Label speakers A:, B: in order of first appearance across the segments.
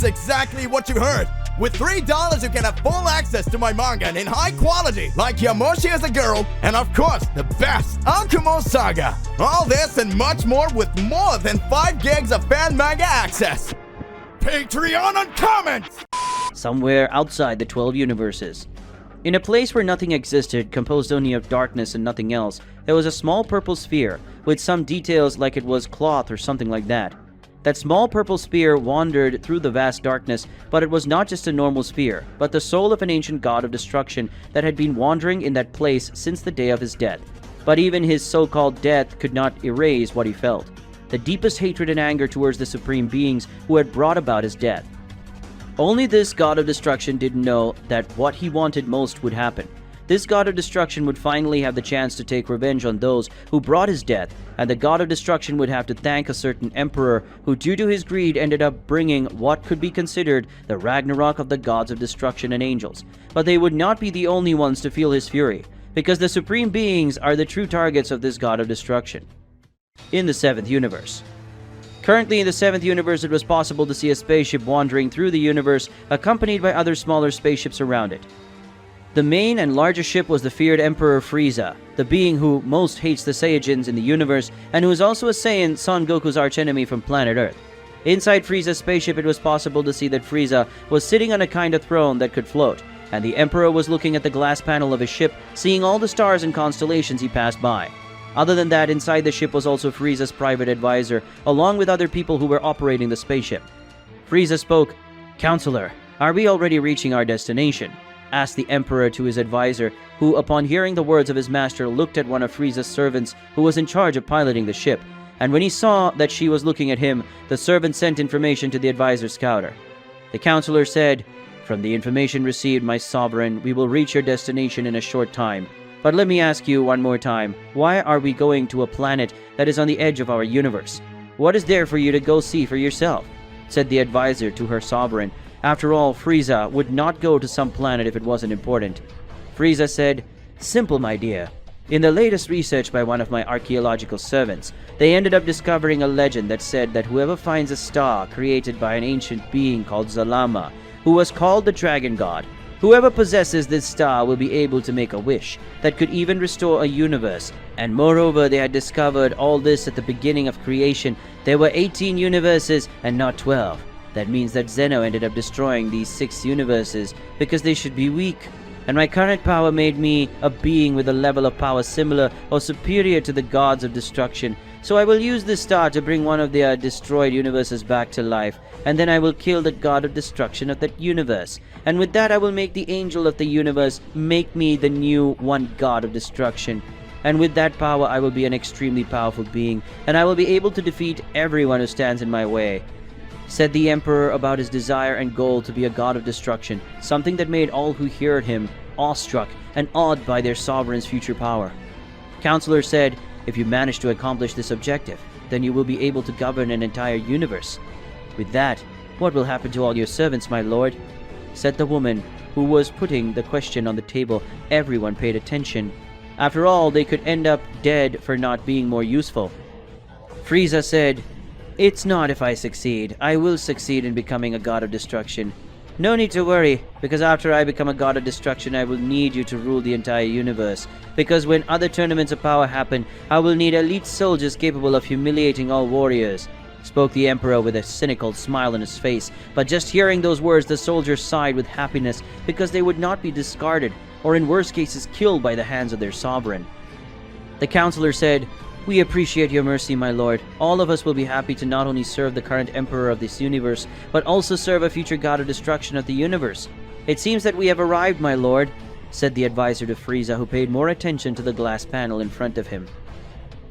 A: That's exactly what you heard. With $3, you can have full access to my manga and in high quality, like Yamoshi as a girl, and of course, the best, Akumo Saga. All this and much more with more than 5 gigs of fan manga access. Patreon Uncommon!
B: Somewhere outside the 12 universes. In a place where nothing existed, composed only of darkness and nothing else, there was a small purple sphere, with some details like it was cloth or something like that. That small purple sphere wandered through the vast darkness, but it was not just a normal sphere, but the soul of an ancient god of destruction that had been wandering in that place since the day of his death. But even his so-called death could not erase what he felt. The deepest hatred and anger towards the supreme beings who had brought about his death. Only this god of destruction didn't know that what he wanted most would happen. This god of destruction would finally have the chance to take revenge on those who brought his death, and the god of destruction would have to thank a certain emperor who, due to his greed, ended up bringing what could be considered the Ragnarok of the gods of destruction and angels. But they would not be the only ones to feel his fury, because the supreme beings are the true targets of this god of destruction. In the 7th universe. Currently in the 7th universe, it was possible to see a spaceship wandering through the universe, accompanied by other smaller spaceships around it. The main and largest ship was the feared Emperor Frieza, the being who most hates the Saiyajins in the universe, and who is also a Saiyan, Son Goku's archenemy from planet Earth. Inside Frieza's spaceship, it was possible to see that Frieza was sitting on a kind of throne that could float, and the Emperor was looking at the glass panel of his ship, seeing all the stars and constellations he passed by. Other than that, inside the ship was also Frieza's private advisor, along with other people who were operating the spaceship. Frieza spoke. "Counselor, are we already reaching our destination?" asked the Emperor to his advisor, who, upon hearing the words of his master, looked at one of Frieza's servants who was in charge of piloting the ship, and when he saw that she was looking at him, the servant sent information to the advisor's scouter. The counselor said, "From the information received, my sovereign, we will reach your destination in a short time. But let me ask you one more time, why are we going to a planet that is on the edge of our universe? What is there for you to go see for yourself?" said the advisor to her sovereign. After all, Frieza would not go to some planet if it wasn't important. Frieza said, "Simple, my dear. In the latest research by one of my archaeological servants, they ended up discovering a legend that said that whoever finds a star created by an ancient being called Zalama, who was called the Dragon God, whoever possesses this star will be able to make a wish that could even restore a universe. And moreover, they had discovered all this at the beginning of creation. There were 18 universes and not 12. That means that Zeno ended up destroying these 6 universes because they should be weak. And my current power made me a being with a level of power similar or superior to the gods of destruction. So I will use this star to bring one of their destroyed universes back to life, and then I will kill the god of destruction of that universe. And with that I will make the angel of the universe make me the new one god of destruction. And with that power I will be an extremely powerful being, and I will be able to defeat everyone who stands in my way," said the Emperor about his desire and goal to be a god of destruction, something that made all who heard him awestruck and awed by their sovereign's future power. Counselor said, "If you manage to accomplish this objective, then you will be able to govern an entire universe. With that, what will happen to all your servants, my lord?" said the woman, who was putting the question on the table. Everyone paid attention. After all, they could end up dead for not being more useful. Frieza said, "It's not if I succeed. I will succeed in becoming a god of destruction. No need to worry, because after I become a god of destruction, I will need you to rule the entire universe. Because when other tournaments of power happen, I will need elite soldiers capable of humiliating all warriors," spoke the Emperor with a cynical smile on his face. But just hearing those words, the soldiers sighed with happiness, because they would not be discarded, or in worst cases killed by the hands of their sovereign. The counselor said, "We appreciate your mercy, my lord. All of us will be happy to not only serve the current emperor of this universe, but also serve a future god of destruction of the universe. It seems that we have arrived, my lord," said the advisor to Frieza, who paid more attention to the glass panel in front of him.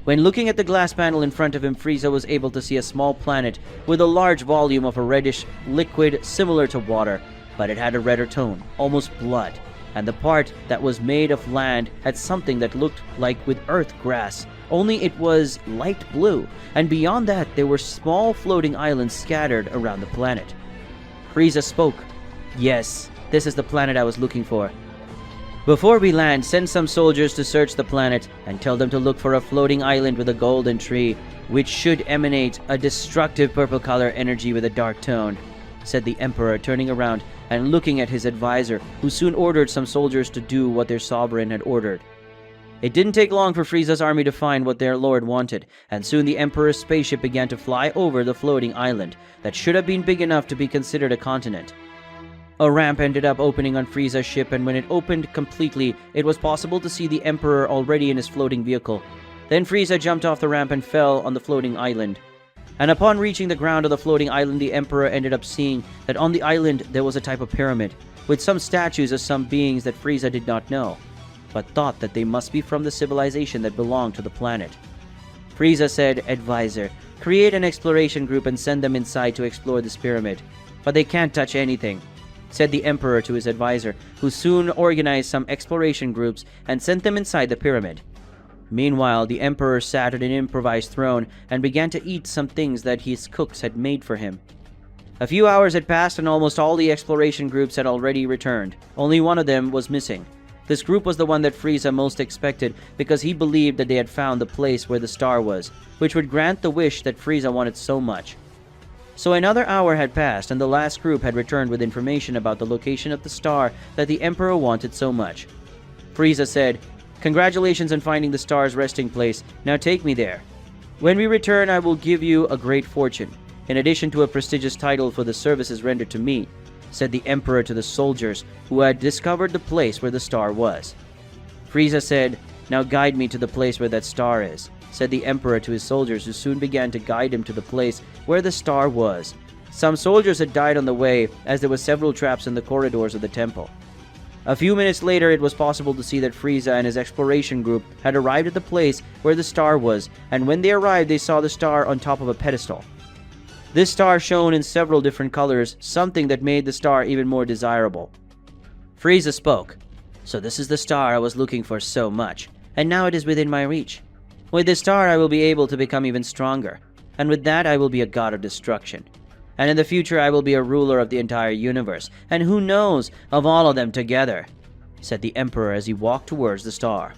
B: When looking at the glass panel in front of him, Frieza was able to see a small planet with a large volume of a reddish liquid similar to water, but it had a redder tone, almost blood, and the part that was made of land had something that looked like with earth grass, only it was light blue, and beyond that there were small floating islands scattered around the planet. Frieza spoke. "Yes, this is the planet I was looking for. Before we land, send some soldiers to search the planet and tell them to look for a floating island with a golden tree, which should emanate a destructive purple color energy with a dark tone. said the Emperor, turning around and looking at his advisor, who soon ordered some soldiers to do what their sovereign had ordered. It didn't take long for Frieza's army to find what their lord wanted, and soon the Emperor's spaceship began to fly over the floating island that should have been big enough to be considered a continent. A ramp ended up opening on Frieza's ship, and when it opened completely, it was possible to see the Emperor already in his floating vehicle. Then Frieza jumped off the ramp and fell on the floating island. And upon reaching the ground of the floating island, the Emperor ended up seeing that on the island there was a type of pyramid, with some statues of some beings that Frieza did not know, but thought that they must be from the civilization that belonged to the planet. Frieza said, "Advisor, create an exploration group and send them inside to explore this pyramid. But they can't touch anything," said the Emperor to his advisor, who soon organized some exploration groups and sent them inside the pyramid. Meanwhile, the Emperor sat at an improvised throne and began to eat some things that his cooks had made for him. A few hours had passed and almost all the exploration groups had already returned. Only one of them was missing. This group was the one that Frieza most expected because he believed that they had found the place where the star was, which would grant the wish that Frieza wanted so much. So another hour had passed and the last group had returned with information about the location of the star that the Emperor wanted so much. Frieza said, "Congratulations on finding the star's resting place. Now take me there. When we return, I will give you a great fortune, in addition to a prestigious title for the services rendered to me," said the Emperor to the soldiers who had discovered the place where the star was. Frieza said, "Now guide me to the place where that star is," said the Emperor to his soldiers, who soon began to guide him to the place where the star was. Some soldiers had died on the way, as there were several traps in the corridors of the temple. A few minutes later, it was possible to see that Frieza and his exploration group had arrived at the place where the star was, and when they arrived, they saw the star on top of a pedestal. This star shone in several different colors, something that made the star even more desirable. Frieza spoke, "So this is the star I was looking for so much, and now it is within my reach. With this star I will be able to become even stronger, and with that I will be a god of destruction. And in the future I will be a ruler of the entire universe, and who knows, of all of them together," said the Emperor as he walked towards the star.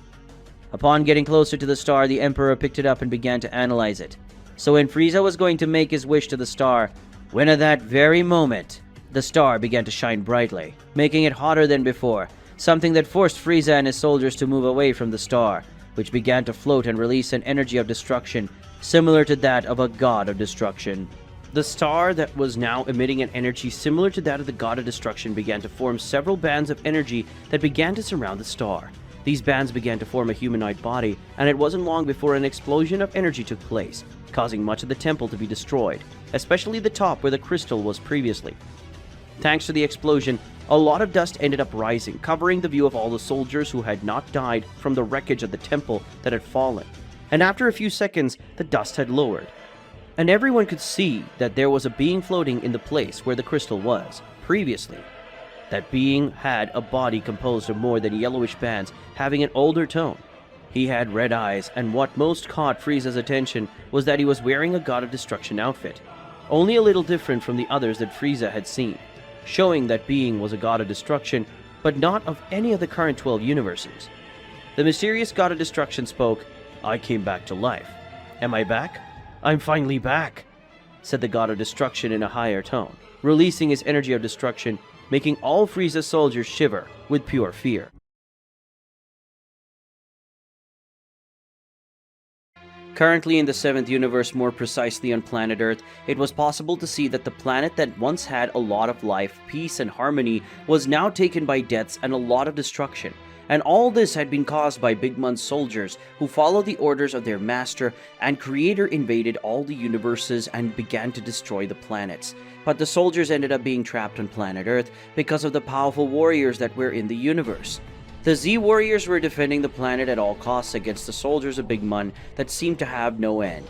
B: Upon getting closer to the star, the Emperor picked it up and began to analyze it. So when Frieza was going to make his wish to the star, when at that very moment, the star began to shine brightly, making it hotter than before, something that forced Frieza and his soldiers to move away from the star, which began to float and release an energy of destruction, similar to that of a god of destruction. The star that was now emitting an energy similar to that of the god of destruction began to form several bands of energy that began to surround the star. These bands began to form a humanoid body, and it wasn't long before an explosion of energy took place, causing much of the temple to be destroyed, especially the top where the crystal was previously. Thanks to the explosion, a lot of dust ended up rising, covering the view of all the soldiers who had not died from the wreckage of the temple that had fallen. And after a few seconds, the dust had lowered, and everyone could see that there was a being floating in the place where the crystal was previously. That being had a body composed of more than yellowish bands, having an older tone. He had red eyes, and what most caught Frieza's attention was that he was wearing a God of Destruction outfit, only a little different from the others that Frieza had seen, showing that being was a God of Destruction, but not of any of the current 12 universes. The mysterious God of Destruction spoke, "I came back to life. Am I back? I'm finally back," said the God of Destruction in a higher tone, releasing his energy of destruction, making all Frieza's soldiers shiver with pure fear. Currently in the 7th universe, more precisely on planet Earth, it was possible to see that the planet that once had a lot of life, peace, and harmony was now taken by deaths and a lot of destruction. And all this had been caused by Big Man's soldiers, who followed the orders of their master, and Creator invaded all the universes and began to destroy the planets. But the soldiers ended up being trapped on planet Earth because of the powerful warriors that were in the universe. The Z warriors were defending the planet at all costs against the soldiers of Big Man that seemed to have no end.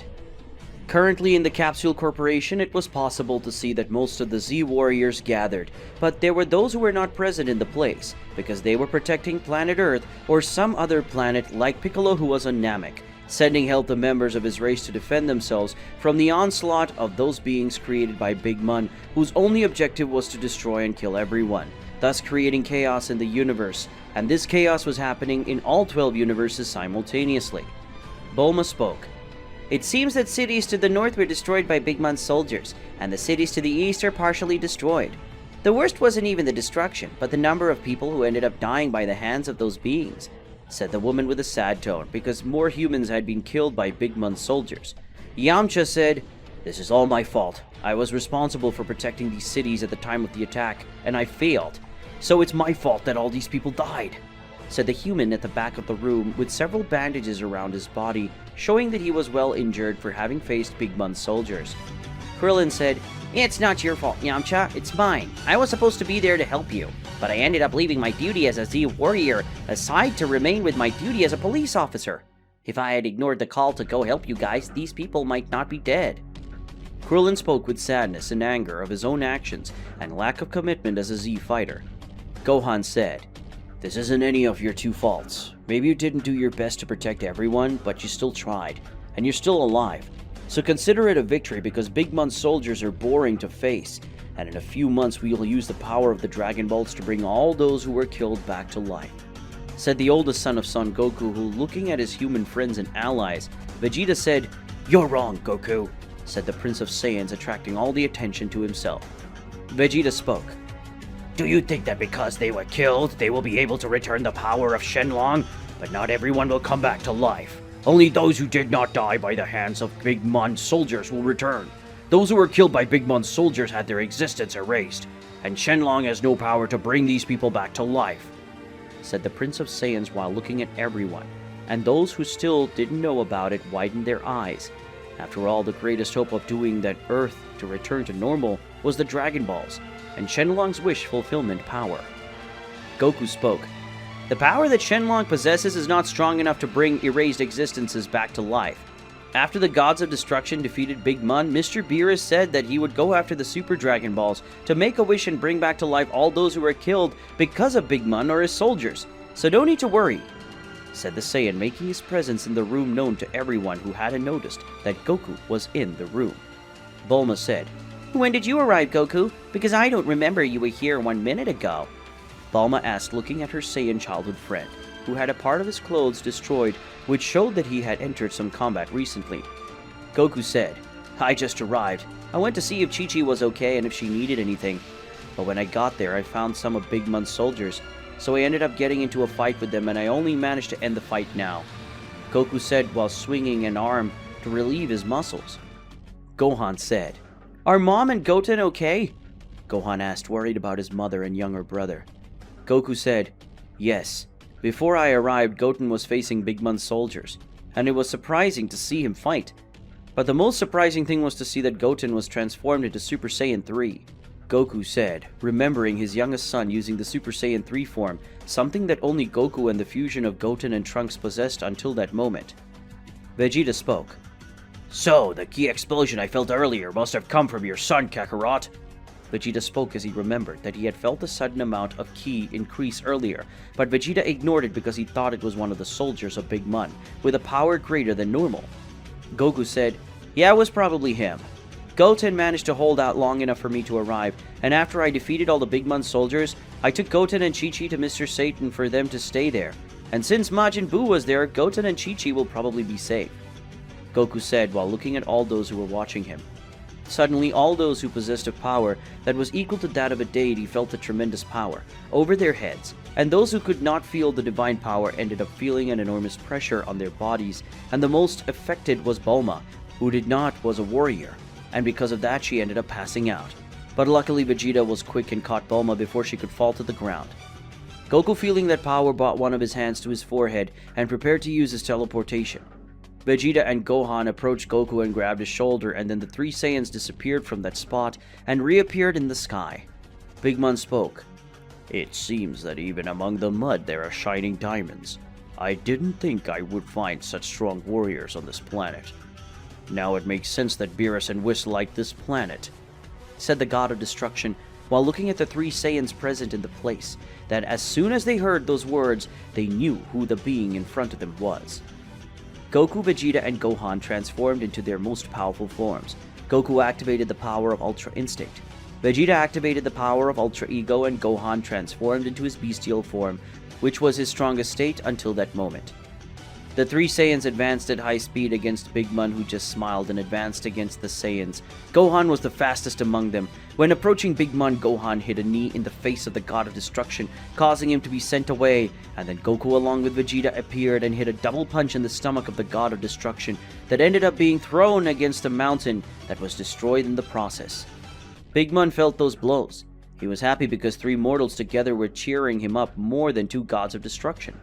B: Currently in the Capsule Corporation, it was possible to see that most of the Z warriors gathered, but there were those who were not present in the place, because they were protecting planet Earth or some other planet like Piccolo, who was on Namek, sending help to members of his race to defend themselves from the onslaught of those beings created by Big Man, whose only objective was to destroy and kill everyone, thus creating chaos in the universe, and this chaos was happening in all 12 universes simultaneously. Bulma spoke, It seems that cities to the north were destroyed by Big Mon's soldiers, and the cities to the east are partially destroyed. The worst wasn't even the destruction, but the number of people who ended up dying by the hands of those beings, said the woman with a sad tone, because more humans had been killed by Big Mon's soldiers. Yamcha said, "This is all my fault. I was responsible for protecting these cities at the time of the attack, and I failed. So it's my fault that all these people died," said the human at the back of the room with several bandages around his body, showing that he was well injured for having faced Big Mon's soldiers. Krillin said, "It's not your fault, Yamcha, it's mine. I was supposed to be there to help you, but I ended up leaving my duty as a Z warrior aside to remain with my duty as a police officer. If I had ignored the call to go help you guys, these people might not be dead." Krillin spoke with sadness and anger of his own actions and lack of commitment as a Z fighter. Gohan said, "This isn't any of your two faults. Maybe you didn't do your best to protect everyone, but you still tried, and you're still alive. So consider it a victory because Big Mon's soldiers are boring to face, and in a few months we will use the power of the Dragon Balls to bring all those who were killed back to life," said the oldest son of Son Goku, who, looking at his human friends and allies, Vegeta said, "You're wrong, Goku," said the Prince of Saiyans, attracting all the attention to himself. Vegeta spoke. "Do you think that because they were killed, they will be able to return the power of Shenlong? But not everyone will come back to life. Only those who did not die by the hands of Big Mon's soldiers will return. Those who were killed by Big Mon's soldiers had their existence erased, and Shenlong has no power to bring these people back to life," said the Prince of Saiyans while looking at everyone, and those who still didn't know about it widened their eyes. After all, the greatest hope of doing that Earth to return to normal was the Dragon Balls, and Shenlong's wish fulfillment power. Goku spoke. "The power that Shenlong possesses is not strong enough to bring erased existences back to life. After the Gods of Destruction defeated Big Mon, Mr. Beerus said that he would go after the Super Dragon Balls to make a wish and bring back to life all those who were killed because of Big Mon or his soldiers. So don't need to worry," said the Saiyan, making his presence in the room known to everyone who hadn't noticed that Goku was in the room. Bulma said, "When did you arrive, Goku? Because I don't remember you were here 1 minute ago," Bulma asked, looking at her Saiyan childhood friend, who had a part of his clothes destroyed, which showed that he had entered some combat recently. Goku said, "I just arrived. I went to see if Chi-Chi was okay and if she needed anything. But when I got there, I found some of Big Mon's soldiers, so I ended up getting into a fight with them and I only managed to end the fight now," Goku said while swinging an arm to relieve his muscles. Gohan said, "Are Mom and Goten okay?" Gohan asked, worried about his mother and younger brother. Goku said, "Yes. Before I arrived, Goten was facing Big Mon's soldiers, and it was surprising to see him fight. But the most surprising thing was to see that Goten was transformed into Super Saiyan 3. Goku said, remembering his youngest son using the Super Saiyan 3 form, something that only Goku and the fusion of Goten and Trunks possessed until that moment. Vegeta spoke. "So, the ki explosion I felt earlier must have come from your son, Kakarot." Vegeta spoke as he remembered that he had felt a sudden amount of ki increase earlier, but Vegeta ignored it because he thought it was one of the soldiers of Big Mon, with a power greater than normal. Goku said, "Yeah, it was probably him. Goten managed to hold out long enough for me to arrive, and after I defeated all the Big Mon soldiers, I took Goten and Chi-Chi to Mr. Satan for them to stay there. And since Majin Buu was there, Goten and Chi-Chi will probably be safe," Goku said while looking at all those who were watching him. Suddenly, all those who possessed a power that was equal to that of a deity felt a tremendous power over their heads, and those who could not feel the divine power ended up feeling an enormous pressure on their bodies, and the most affected was Bulma, who was a warrior, and because of that she ended up passing out. But luckily Vegeta was quick and caught Bulma before she could fall to the ground. Goku, feeling that power, brought one of his hands to his forehead and prepared to use his teleportation. Vegeta and Gohan approached Goku and grabbed his shoulder, and then the three Saiyans disappeared from that spot and reappeared in the sky. Big Mon spoke. "It seems that even among the mud there are shining diamonds. I didn't think I would find such strong warriors on this planet. Now it makes sense that Beerus and Whis like this planet," said the God of Destruction, while looking at the three Saiyans present in the place, that as soon as they heard those words, they knew who the being in front of them was. Goku, Vegeta, and Gohan transformed into their most powerful forms. Goku activated the power of Ultra Instinct. Vegeta activated the power of Ultra Ego, and Gohan transformed into his bestial form, which was his strongest state until that moment. The three Saiyans advanced at high speed against Big Mun, who just smiled and advanced against the Saiyans. Gohan was the fastest among them. When approaching Big Mun, Gohan hit a knee in the face of the God of Destruction, causing him to be sent away, and then Goku along with Vegeta appeared and hit a double punch in the stomach of the God of Destruction that ended up being thrown against a mountain that was destroyed in the process. Big Mun felt those blows. He was happy because three mortals together were cheering him up more than two gods of destruction.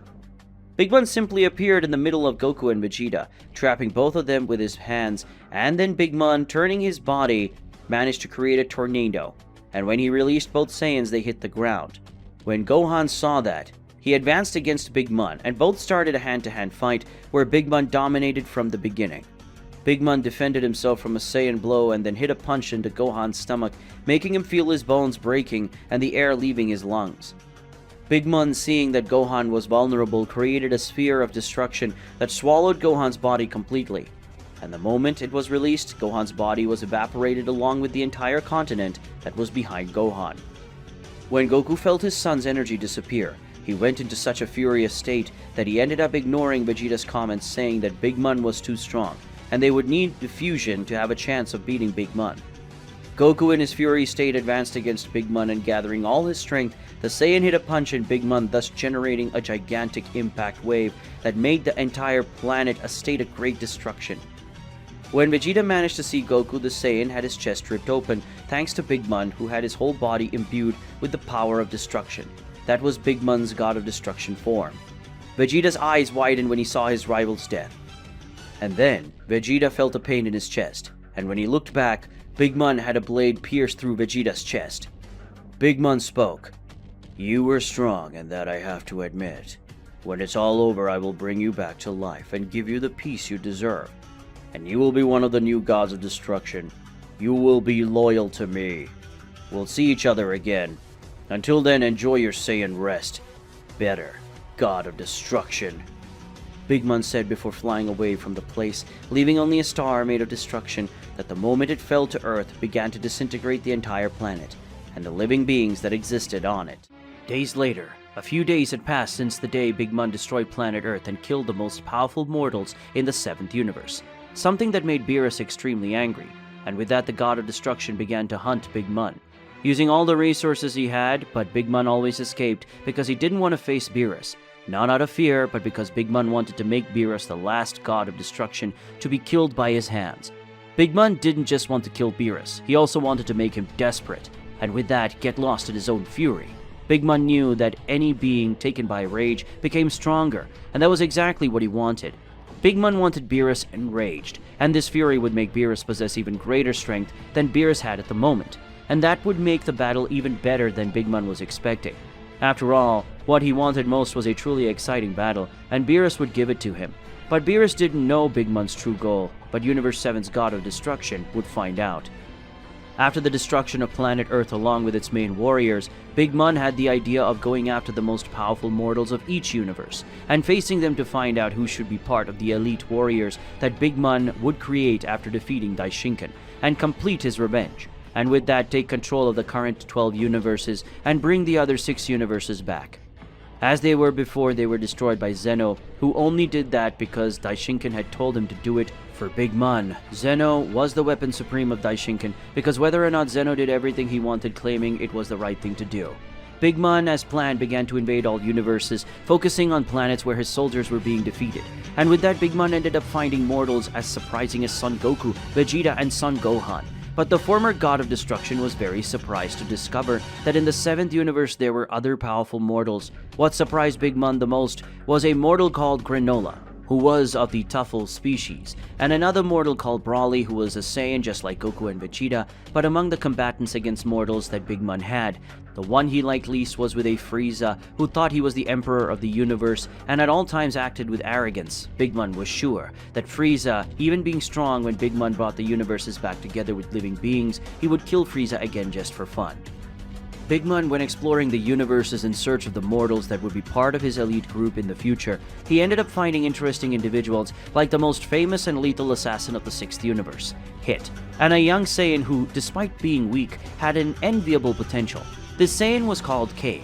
B: Big Mun simply appeared in the middle of Goku and Vegeta, trapping both of them with his hands, and then Big Mun, turning his body, managed to create a tornado, and when he released both Saiyans, they hit the ground. When Gohan saw that, he advanced against Big Mun, and both started a hand-to-hand fight where Big Mun dominated from the beginning. Big Mun defended himself from a Saiyan blow and then hit a punch into Gohan's stomach, making him feel his bones breaking and the air leaving his lungs. Big Mun, seeing that Gohan was vulnerable, created a sphere of destruction that swallowed Gohan's body completely. And the moment it was released, Gohan's body was evaporated along with the entire continent that was behind Gohan. When Goku felt his son's energy disappear, he went into such a furious state that he ended up ignoring Vegeta's comments saying that Big Mun was too strong, and they would need diffusion to have a chance of beating Big Mun. Goku in his fury state advanced against Big Mun, and gathering all his strength, the Saiyan hit a punch in Big Mun, thus generating a gigantic impact wave that made the entire planet a state of great destruction. When Vegeta managed to see Goku, the Saiyan had his chest ripped open, thanks to Big Mun, who had his whole body imbued with the power of destruction. That was Big Mun's God of Destruction form. Vegeta's eyes widened when he saw his rival's death. And then, Vegeta felt a pain in his chest, and when he looked back, Big Mun had a blade pierce through Vegeta's chest. Big Mun spoke. "You were strong, and that I have to admit. When it's all over, I will bring you back to life and give you the peace you deserve. And you will be one of the new gods of destruction. You will be loyal to me. We'll see each other again. Until then, enjoy your Saiyan rest. Better, God of Destruction." Big Mun said before flying away from the place, leaving only a star made of destruction that the moment it fell to Earth began to disintegrate the entire planet, and the living beings that existed on it. Days later, a few days had passed since the day Big Mun destroyed planet Earth and killed the most powerful mortals in the 7th universe, something that made Beerus extremely angry, and with that the God of Destruction began to hunt Big Mun. Using all the resources he had, but Big Mun always escaped because he didn't want to face Beerus. Not out of fear, but because Big Mun wanted to make Beerus the last God of Destruction to be killed by his hands. Big Mun didn't just want to kill Beerus, he also wanted to make him desperate, and with that, get lost in his own fury. Big Mun knew that any being taken by rage became stronger, and that was exactly what he wanted. Big Mun wanted Beerus enraged, and this fury would make Beerus possess even greater strength than Beerus had at the moment, and that would make the battle even better than Big Mun was expecting. After all, what he wanted most was a truly exciting battle, and Beerus would give it to him. But Beerus didn't know Big Mun's true goal, but Universe 7's God of Destruction would find out. After the destruction of planet Earth along with its main warriors, Big Mun had the idea of going after the most powerful mortals of each universe, and facing them to find out who should be part of the elite warriors that Big Mun would create after defeating Daishinkan, and complete his revenge. And with that, take control of the current 12 universes and bring the other 6 universes back. As they were before, they were destroyed by Zeno, who only did that because Daishinkan had told him to do it for Big Mun. Zeno was the weapon supreme of Daishinkan, because whether or not Zeno did everything he wanted, claiming it was the right thing to do. Big Mun, as planned, began to invade all universes, focusing on planets where his soldiers were being defeated. And with that, Big Mun ended up finding mortals as surprising as Son Goku, Vegeta, and Son Gohan. But the former God of Destruction was very surprised to discover that in the 7th universe there were other powerful mortals. What surprised Big Mun the most was a mortal called Granola, who was of the Tuffle species, and another mortal called Brawly, who was a Saiyan just like Goku and Vegeta. But among the combatants against mortals that Big Mun had, the one he liked least was with a Frieza, who thought he was the emperor of the universe and at all times acted with arrogance. Big Mun was sure that Frieza, even being strong when Big Mun brought the universes back together with living beings, he would kill Frieza again just for fun. Big Mun, when exploring the universes in search of the mortals that would be part of his elite group in the future, he ended up finding interesting individuals like the most famous and lethal assassin of the 6th universe, Hit, and a young Saiyan who, despite being weak, had an enviable potential. This Saiyan was called K.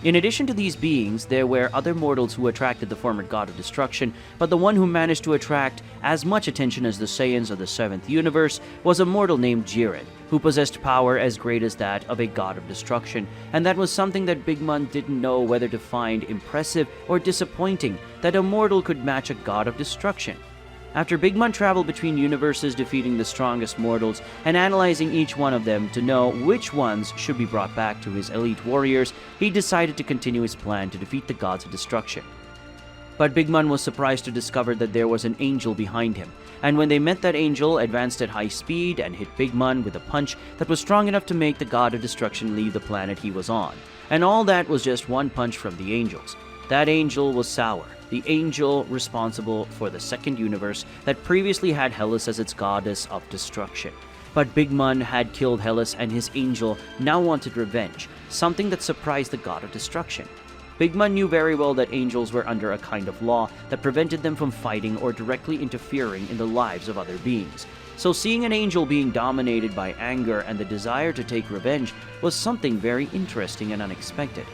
B: In addition to these beings, there were other mortals who attracted the former god of destruction, but the one who managed to attract as much attention as the Saiyans of the 7th universe was a mortal named Jiren, who possessed power as great as that of a god of destruction, and that was something that Big Mom didn't know whether to find impressive or disappointing, that a mortal could match a god of destruction. After Big Mom traveled between universes defeating the strongest mortals and analyzing each one of them to know which ones should be brought back to his elite warriors, he decided to continue his plan to defeat the gods of destruction. But Big Mom was surprised to discover that there was an angel behind him, and when they met, that angel advanced at high speed and hit Big Mom with a punch that was strong enough to make the god of destruction leave the planet he was on. And all that was just one punch from the angels. That angel was Sour, the angel responsible for the 2nd universe that previously had Hellas as its goddess of destruction. But Big Mom had killed Hellas, and his angel now wanted revenge, something that surprised the god of destruction. Big Mom knew very well that angels were under a kind of law that prevented them from fighting or directly interfering in the lives of other beings. So seeing an angel being dominated by anger and the desire to take revenge was something very interesting and unexpected.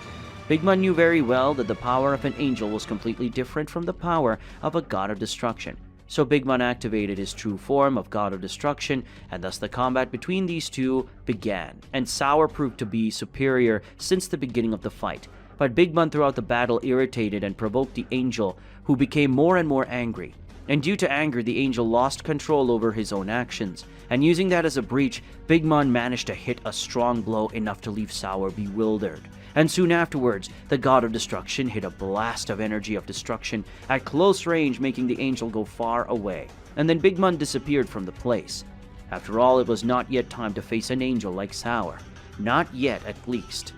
B: Big Mom knew very well that the power of an angel was completely different from the power of a god of destruction. So Big Mom activated his true form of god of destruction, and thus the combat between these two began, and Sour proved to be superior since the beginning of the fight. But Big Mom throughout the battle irritated and provoked the angel, who became more and more angry. And due to anger, the angel lost control over his own actions, and using that as a breach, Big Mom managed to hit a strong blow enough to leave Sour bewildered. And soon afterwards, the god of destruction hit a blast of energy of destruction at close range, making the angel go far away. And then Big Mom disappeared from the place. After all, it was not yet time to face an angel like Sour. Not yet, at least.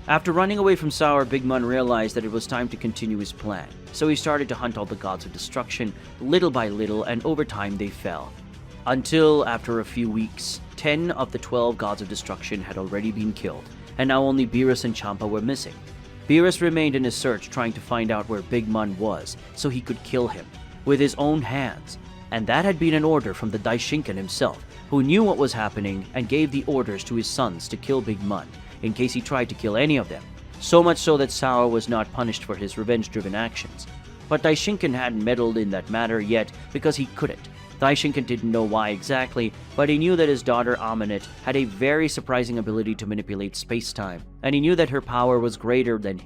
B: After running away from Sour, Big Mom realized that it was time to continue his plan. So he started to hunt all the gods of destruction, little by little, and over time they fell. Until, after a few weeks, 10 of the 12 gods of destruction had already been killed, and now only Beerus and Champa were missing. Beerus remained in his search, trying to find out where Big Mom was, so he could kill him, with his own hands. And that had been an order from the Daishinkan himself, who knew what was happening and gave the orders to his sons to kill Big Mom, in case he tried to kill any of them. So much so that Sour was not punished for his revenge-driven actions. But Daishinkan hadn't meddled in that matter yet because he couldn't. Daishinkan didn't know why exactly, but he knew that his daughter Aminet had a very surprising ability to manipulate space-time, and he knew that her power was greater than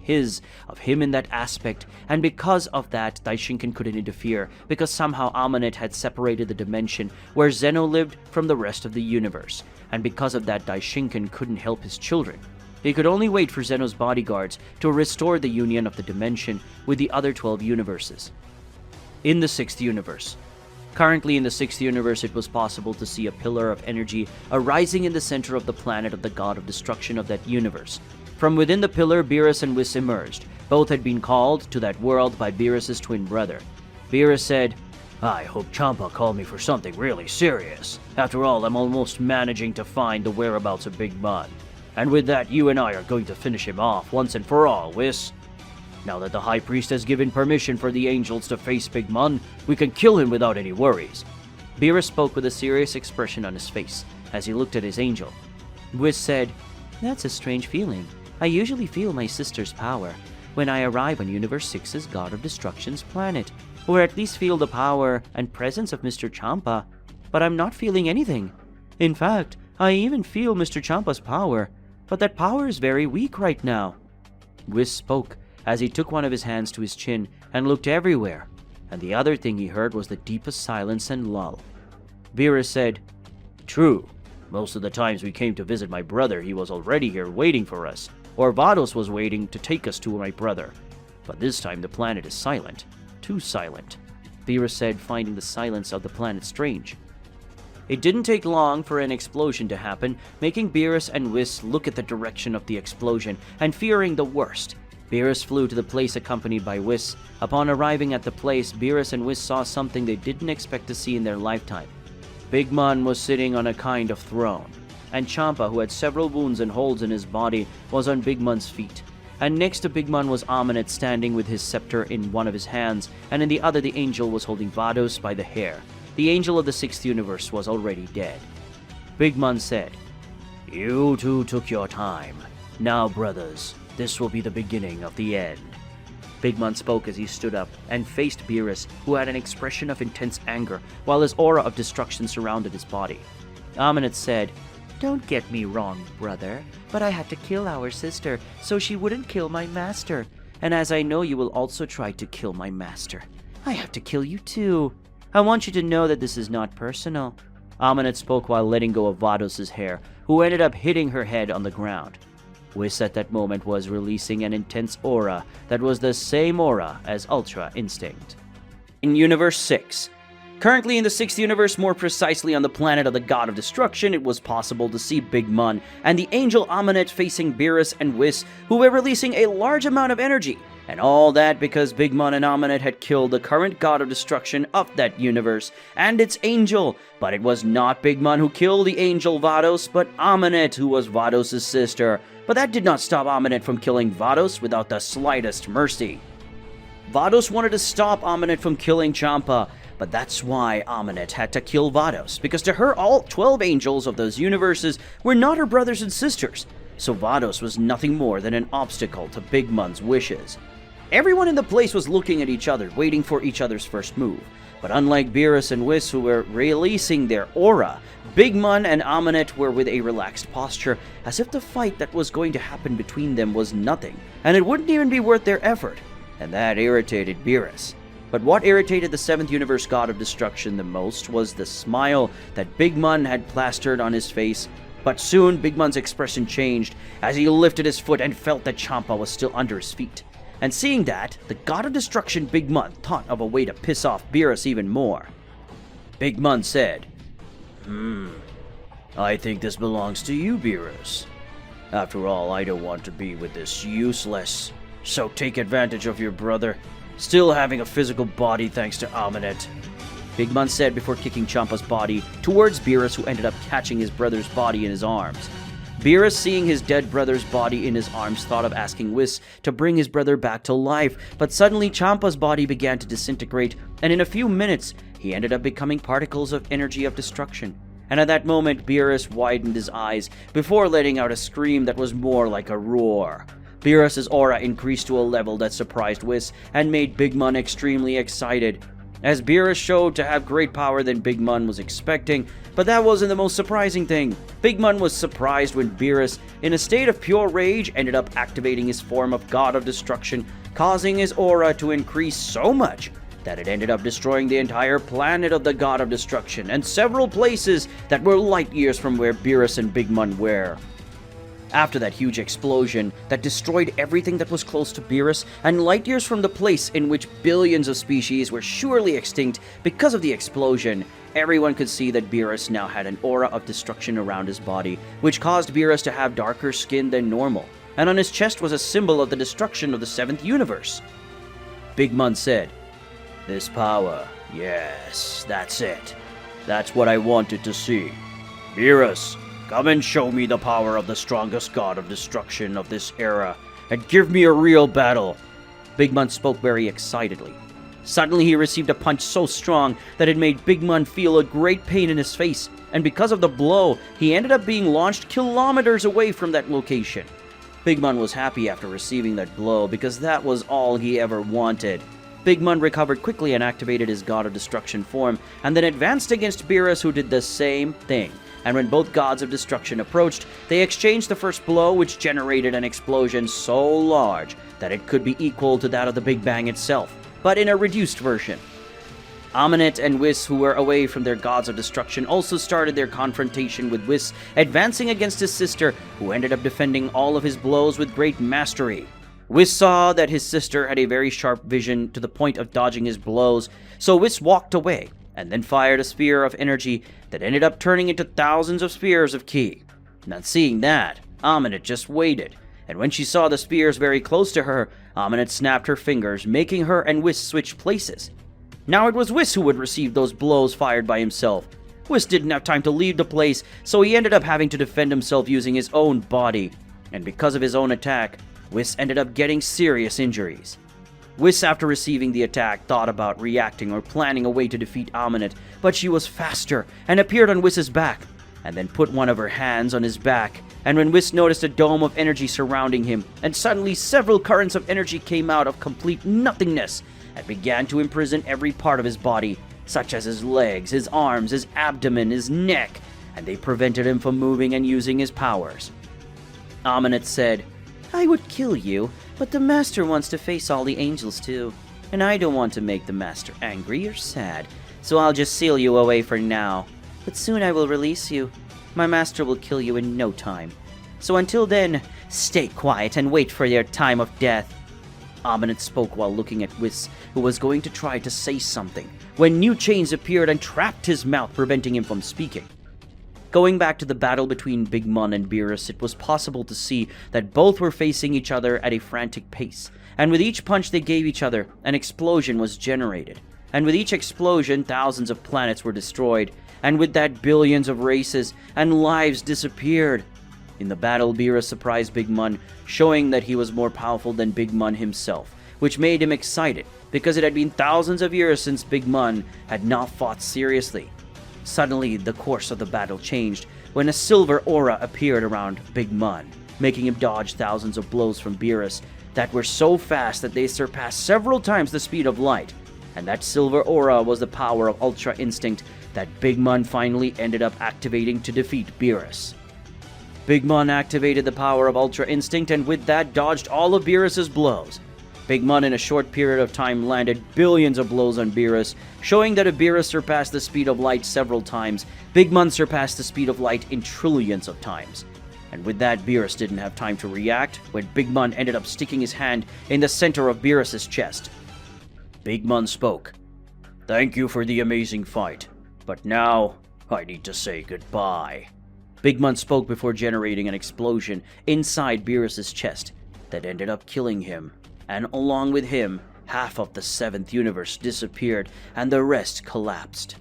B: of him in that aspect, and because of that, Daishinkan couldn't interfere, because somehow Aminet had separated the dimension where Zeno lived from the rest of the universe, and because of that, Daishinkan couldn't help his children. He could only wait for Zeno's bodyguards to restore the union of the dimension with the other 12 universes. In the 6th universe. Currently in the 6th universe, it was possible to see a pillar of energy arising in the center of the planet of the god of destruction of that universe. From within the pillar, Beerus and Whis emerged. Both had been called to that world by Beerus' twin brother. Beerus said, "I hope Champa called me for something really serious. After all, I'm almost managing to find the whereabouts of Big Mom. And with that, you and I are going to finish him off once and for all, Whis. Now that the High Priest has given permission for the angels to face Big Mom, we can kill him without any worries." Beerus spoke with a serious expression on his face as he looked at his angel. Whis said, "That's a strange feeling. I usually feel my sister's power when I arrive on Universe 6's God of Destruction's planet, or at least feel the power and presence of Mr. Champa, but I'm not feeling anything. In fact, I even feel Mr. Champa's power, but that power is very weak right now." Whis spoke as he took one of his hands to his chin and looked everywhere, and the other thing he heard was the deepest silence and lull. Beerus said, "True. Most of the times we came to visit my brother, he was already here waiting for us, or Vados was waiting to take us to my brother. But this time the planet is silent. Too silent," Beerus said, finding the silence of the planet strange. It didn't take long for an explosion to happen, making Beerus and Whis look at the direction of the explosion and fearing the worst. Beerus flew to the place accompanied by Whis. Upon arriving at the place, Beerus and Whis saw something they didn't expect to see in their lifetime. Big Mom was sitting on a kind of throne, and Champa, who had several wounds and holes in his body, was on Big Mom's feet. And next to Big Mom was Aminet standing with his scepter in one of his hands, and in the other the angel was holding Vados by the hair. The angel of the 6th universe was already dead. Big Mom said, "You two took your time. Now, brothers, This will be the beginning of the end. Big Man spoke as he stood up and faced Beerus, who had an expression of intense anger, while his aura of destruction surrounded his body. Amunet said, "Don't get me wrong, brother, but I had to kill our sister so she wouldn't kill my master. And as I know you will also try to kill my master, I have to kill you too. I want you to know that this is not personal." Amunet spoke while letting go of Vados' hair, who ended up hitting her head on the ground. Whis at that moment was releasing an intense aura that was the same aura as Ultra Instinct. In Universe 6. Currently in the 6th universe, more precisely on the planet of the God of Destruction, it was possible to see Big Mun and the Angel Amunet facing Beerus and Whis, who were releasing a large amount of energy. And all that because Big Mun and Amunet had killed the current God of Destruction of that universe and its angel. But it was not Big Mun who killed the angel Vados, but Amunet, who was Vados' sister. But that did not stop Amunet from killing Vados without the slightest mercy. Vados wanted to stop Amunet from killing Champa, but that's why Amunet had to kill Vados, because to her all 12 angels of those universes were not her brothers and sisters, so Vados was nothing more than an obstacle to Big Mun's wishes. Everyone in the place was looking at each other, waiting for each other's first move, but unlike Beerus and Whis, who were releasing their aura, Big Mun and Amunet were with a relaxed posture, as if the fight that was going to happen between them was nothing, and it wouldn't even be worth their effort, and that irritated Beerus. But what irritated the 7th universe God of Destruction the most was the smile that Big Mun had plastered on his face. But soon, Big Mun's expression changed as he lifted his foot and felt that Champa was still under his feet. And seeing that, the God of Destruction Big Mun thought of a way to piss off Beerus even more. Big Mun said, I think this belongs to you, Beerus. After all, I don't want to be with this useless. So take advantage of your brother, still having a physical body thanks to Amunet. Big Mun said before kicking Champa's body towards Beerus, who ended up catching his brother's body in his arms. Beerus, seeing his dead brother's body in his arms, thought of asking Whis to bring his brother back to life, but suddenly Champa's body began to disintegrate, and in a few minutes, he ended up becoming particles of energy of destruction. And at that moment, Beerus widened his eyes before letting out a scream that was more like a roar. Beerus' aura increased to a level that surprised Whis and made Big Mun extremely excited, as Beerus showed to have great power than Big Mun was expecting. But that wasn't the most surprising thing. Big Mun was surprised when Beerus, in a state of pure rage, ended up activating his form of God of Destruction, causing his aura to increase so much that it ended up destroying the entire planet of the God of Destruction and several places that were light years from where Beerus and Big Mun were. After that huge explosion that destroyed everything that was close to Beerus, and light years from the place in which billions of species were surely extinct because of the explosion, everyone could see that Beerus now had an aura of destruction around his body, which caused Beerus to have darker skin than normal, and on his chest was a symbol of the destruction of the 7th universe. Big Mun said, "This power, yes, that's it. That's what I wanted to see. Beerus, come and show me the power of the strongest God of Destruction of this era, and give me a real battle." Big Mun spoke very excitedly. Suddenly he received a punch so strong that it made Big Mun feel a great pain in his face, and because of the blow, he ended up being launched kilometers away from that location. Big Mun was happy after receiving that blow because that was all he ever wanted. Big Mun recovered quickly and activated his God of Destruction form, and then advanced against Beerus, who did the same thing. And when both gods of destruction approached, they exchanged the first blow, which generated an explosion so large that it could be equal to that of the Big Bang itself, but in a reduced version. Amunet and Whis, who were away from their gods of destruction, also started their confrontation with Whis, advancing against his sister, who ended up defending all of his blows with great mastery. Whis saw that his sister had a very sharp vision to the point of dodging his blows, so Whis walked away, and then fired a spear of energy that ended up turning into thousands of spears of ki. Not seeing that, Amunet just waited, and when she saw the spears very close to her, Amunet snapped her fingers, making her and Whis switch places. Now it was Whis who would receive those blows fired by himself. Whis didn't have time to leave the place, so he ended up having to defend himself using his own body, and because of his own attack, Whis ended up getting serious injuries. Whis, after receiving the attack, thought about reacting or planning a way to defeat Amunet, but she was faster and appeared on Whis's back, and then put one of her hands on his back, And when Whis noticed a dome of energy surrounding him, and suddenly several currents of energy came out of complete nothingness and began to imprison every part of his body, such as his legs, his arms, his abdomen, his neck, and they prevented him from moving and using his powers. Amunet said, "I would kill you, but the Master wants to face all the angels too, and I don't want to make the Master angry or sad, so I'll just seal you away for now. But soon I will release you. My Master will kill you in no time. So until then, stay quiet and wait for your time of death." Amunet spoke while looking at Whis, who was going to try to say something, when new chains appeared and trapped his mouth, preventing him from speaking. Going back to the battle between Big Mon and Beerus, it was possible to see that both were facing each other at a frantic pace, and with each punch they gave each other, an explosion was generated. And with each explosion, thousands of planets were destroyed, and with that billions of races and lives disappeared. In the battle, Beerus surprised Big Mon, showing that he was more powerful than Big Mon himself, which made him excited, because it had been thousands of years since Big Mon had not fought seriously. Suddenly, the course of the battle changed when a silver aura appeared around Big Mon, making him dodge thousands of blows from Beerus that were so fast that they surpassed several times the speed of light. And that silver aura was the power of Ultra Instinct that Big Mon finally ended up activating to defeat Beerus. Big Mon activated the power of Ultra Instinct and with that dodged all of Beerus's blows. Big Mon in a short period of time landed billions of blows on Beerus, showing that if Beerus surpassed the speed of light several times, Big Mon surpassed the speed of light in trillions of times. And with that, Beerus didn't have time to react when Big Mon ended up sticking his hand in the center of Beerus's chest. Big Mon spoke, "Thank you for the amazing fight, but now I need to say goodbye." Big Mon spoke before generating an explosion inside Beerus's chest that ended up killing him. And along with him, half of the 7th universe disappeared and the rest collapsed.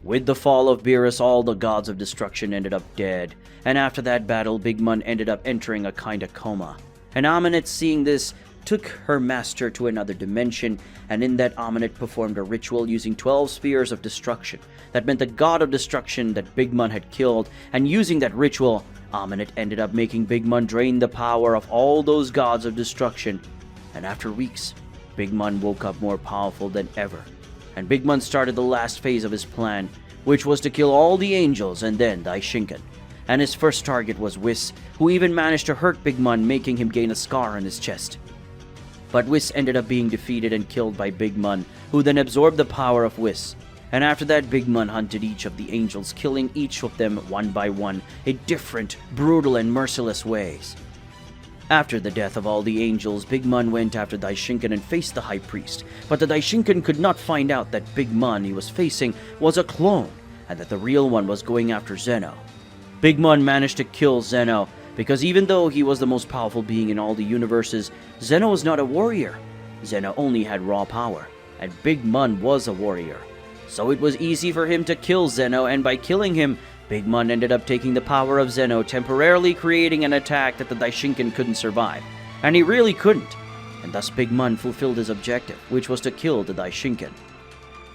B: With the fall of Beerus, all the gods of destruction ended up dead, and after that battle, Big Mon ended up entering a kind of coma. And Amunet, seeing this, took her master to another dimension, and in that Amunet performed a ritual using 12 spheres of destruction. That meant the god of destruction that Big Mon had killed, and using that ritual, Amunet ended up making Big Mon drain the power of all those gods of destruction. And after weeks, Big Mon woke up more powerful than ever. And Big Mon started the last phase of his plan, which was to kill all the angels and then Daishinkan. And his first target was Whis, who even managed to hurt Big Mon, making him gain a scar on his chest. But Whis ended up being defeated and killed by Big Mon, who then absorbed the power of Whis. And after that, Big Mon hunted each of the angels, killing each of them one by one in different, brutal and merciless ways. After the death of all the angels, Big Mon went after Daishinkan and faced the High Priest, but the Daishinkan could not find out that Big Mon he was facing was a clone, and that the real one was going after Zeno. Big Mon managed to kill Zeno, because even though he was the most powerful being in all the universes, Zeno was not a warrior. Zeno only had raw power, and Big Mon was a warrior. So it was easy for him to kill Zeno, and by killing him, Big Mon ended up taking the power of Zeno, temporarily creating an attack that the Daishinkan couldn't survive. And he really couldn't. And thus Big Mon fulfilled his objective, which was to kill the Daishinkan.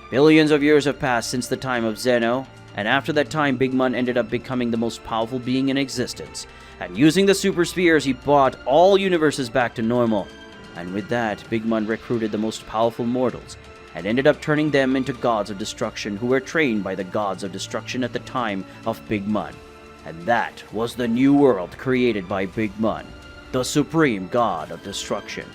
B: Billions of years have passed since the time of Zeno, and after that time Big Mon ended up becoming the most powerful being in existence. And using the Super Spheres, he brought all universes back to normal. And with that, Big Mon recruited the most powerful mortals, and ended up turning them into gods of destruction who were trained by the gods of destruction at the time of Big Mon. And that was the new world created by Big Mon, the supreme god of destruction.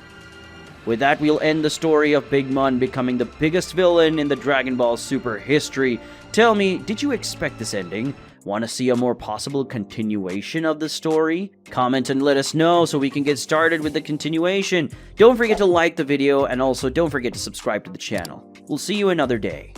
B: With that, we'll end the story of Big Mon becoming the biggest villain in the Dragon Ball Super history. Tell me, did you expect this ending? Want to see a more possible continuation of the story? Comment and let us know so we can get started with the continuation. Don't forget to like the video, and also don't forget to subscribe to the channel. We'll see you another day.